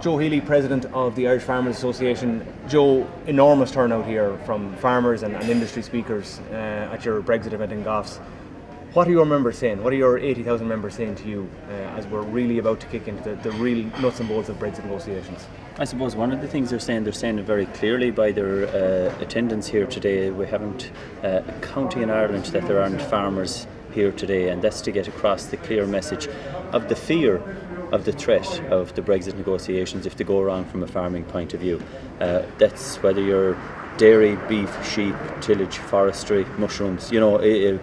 Joe Healy, President of the Irish Farmers Association. Joe, enormous turnout here from farmers and industry speakers at your Brexit event in Goffs. What are your members saying? What are your 80,000 members saying to you as we're really about to kick into the real nuts and bolts of Brexit negotiations? I suppose one of the things they're saying it very clearly by their attendance here today. We haven't a county in Ireland that there aren't farmers here today, and that's to get across the clear message of the fear of the threat of the Brexit negotiations if they go wrong from a farming point of view. That's whether you're dairy, beef, sheep, tillage, forestry, mushrooms,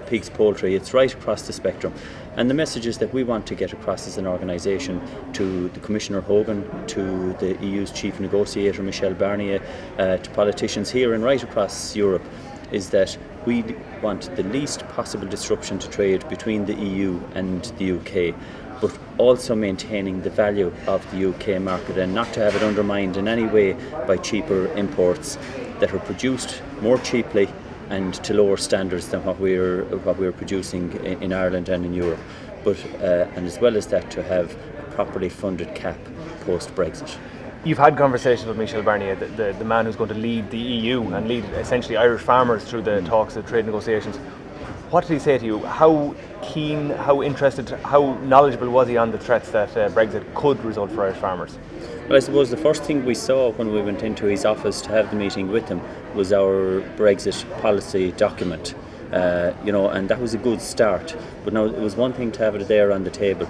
pigs, poultry. It's right across the spectrum. And the messages that we want to get across as an organisation to the Commissioner Hogan, to the EU's Chief Negotiator Michel Barnier, to politicians here and right across Europe, is that we want the least possible disruption to trade between the EU and the UK, but also maintaining the value of the UK market and not to have it undermined in any way by cheaper imports that are produced more cheaply and to lower standards than what we're producing in Ireland and in Europe. But and as well as that, to have a properly funded CAP post-Brexit. You've had conversations with Michel Barnier, the man who's going to lead the EU and lead essentially Irish farmers through the talks of trade negotiations. What did he say to you? How keen, how interested, how knowledgeable was he on the threats that Brexit could result for Irish farmers? Well, I suppose the first thing we saw when we went into his office to have the meeting with him was our Brexit policy document, and that was a good start. But now it was one thing to have it there on the table.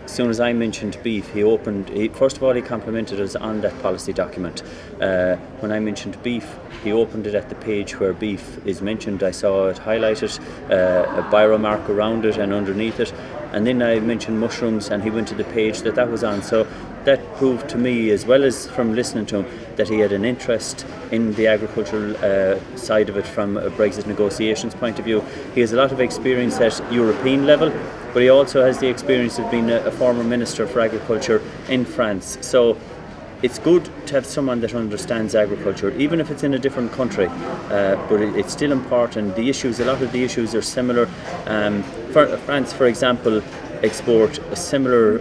As soon as I mentioned beef, first of all he complimented us on that policy document. When I mentioned beef, he opened it at the page where beef is mentioned. I saw it highlighted, a biro mark around it and underneath it. And then I mentioned mushrooms and he went to the page that was on. So that proved to me, as well as from listening to him, that he had an interest in the agricultural side of it from a Brexit negotiations point of view. He has a lot of experience at European level, but he also has the experience of being a former Minister for Agriculture in France. So it's good to have someone that understands agriculture, even if it's in a different country, but it's still important. A lot of the issues are similar. France, for example, export a similar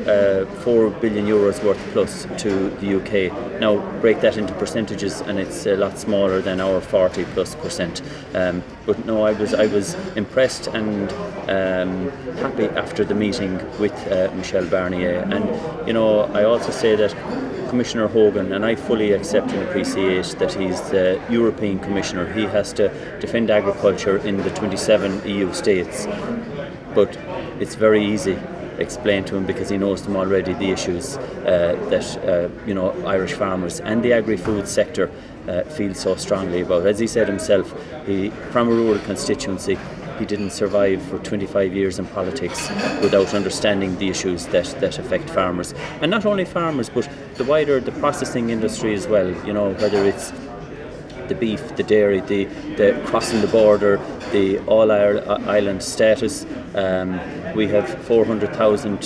€4 billion worth plus to the UK. Now break that into percentages and it's a lot smaller than our 40+%. But no, I was impressed and happy after the meeting with Michel Barnier. And I also say that Commissioner Hogan, and I fully accept and appreciate that he's the European Commissioner. He has to defend agriculture in the 27 EU states. But it's very easy explain to him because he knows them already, the issues that Irish farmers and the agri-food sector feel so strongly about. As he said himself, from a rural constituency, he didn't survive for 25 years in politics without understanding the issues that affect farmers. And not only farmers, but the processing industry as well, whether it's the beef, the dairy, the crossing the border, the all-island status. We have 400,000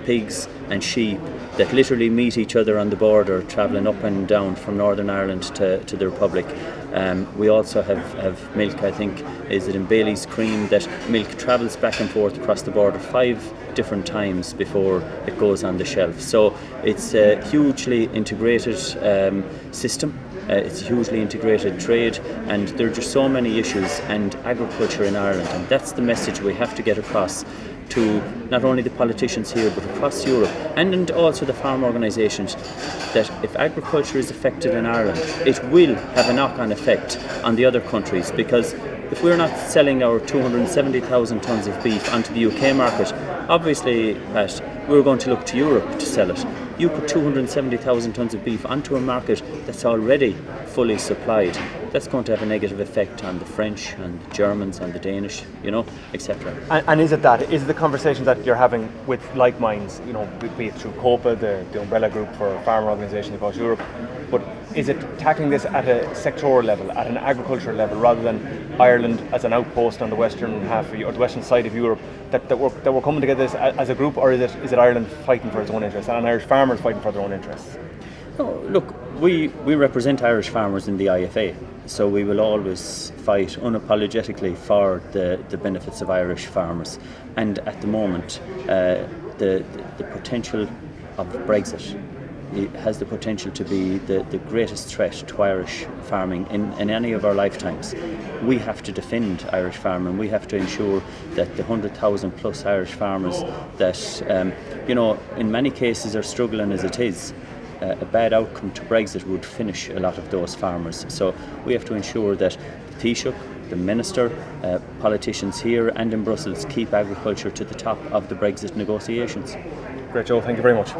pigs and sheep that literally meet each other on the border, travelling up and down from Northern Ireland to the Republic. We also have milk, I think, is it in Bailey's cream, that milk travels back and forth across the border 5 different times before it goes on the shelf. So it's a hugely integrated system. It's a hugely integrated trade, and there are just so many issues and agriculture in Ireland, and that's the message we have to get across to not only the politicians here but across Europe and also the farm organisations, that if agriculture is affected in Ireland, it will have a knock-on effect on the other countries, because if we're not selling our 270,000 tonnes of beef onto the UK market, obviously, Pat, we're going to look to Europe to sell it. You put 270,000 tonnes of beef onto a market that's already fully supplied. That's going to have a negative effect on the French and the Germans and the Danish, etc. And is it the conversation that you're having with like minds, be it through COPA, the umbrella group for farmer organisations across Europe, but is it tackling this at a sectoral level, at an agricultural level, rather than Ireland as an outpost on the western half or the western side of Europe, that we're coming together as a group, or is it Ireland fighting for its own interests and Irish farmers fighting for their own interests? No, look, we represent Irish farmers in the IFA, so we will always fight unapologetically for the benefits of Irish farmers. And at the moment, the potential of Brexit it has the potential to be the greatest threat to Irish farming in any of our lifetimes. We have to defend Irish farming. We have to ensure that the 100,000 plus Irish farmers that, in many cases are struggling as it is, a bad outcome to Brexit would finish a lot of those farmers. So we have to ensure that the Taoiseach, the Minister, politicians here and in Brussels keep agriculture to the top of the Brexit negotiations. Great, Joe. Thank you very much.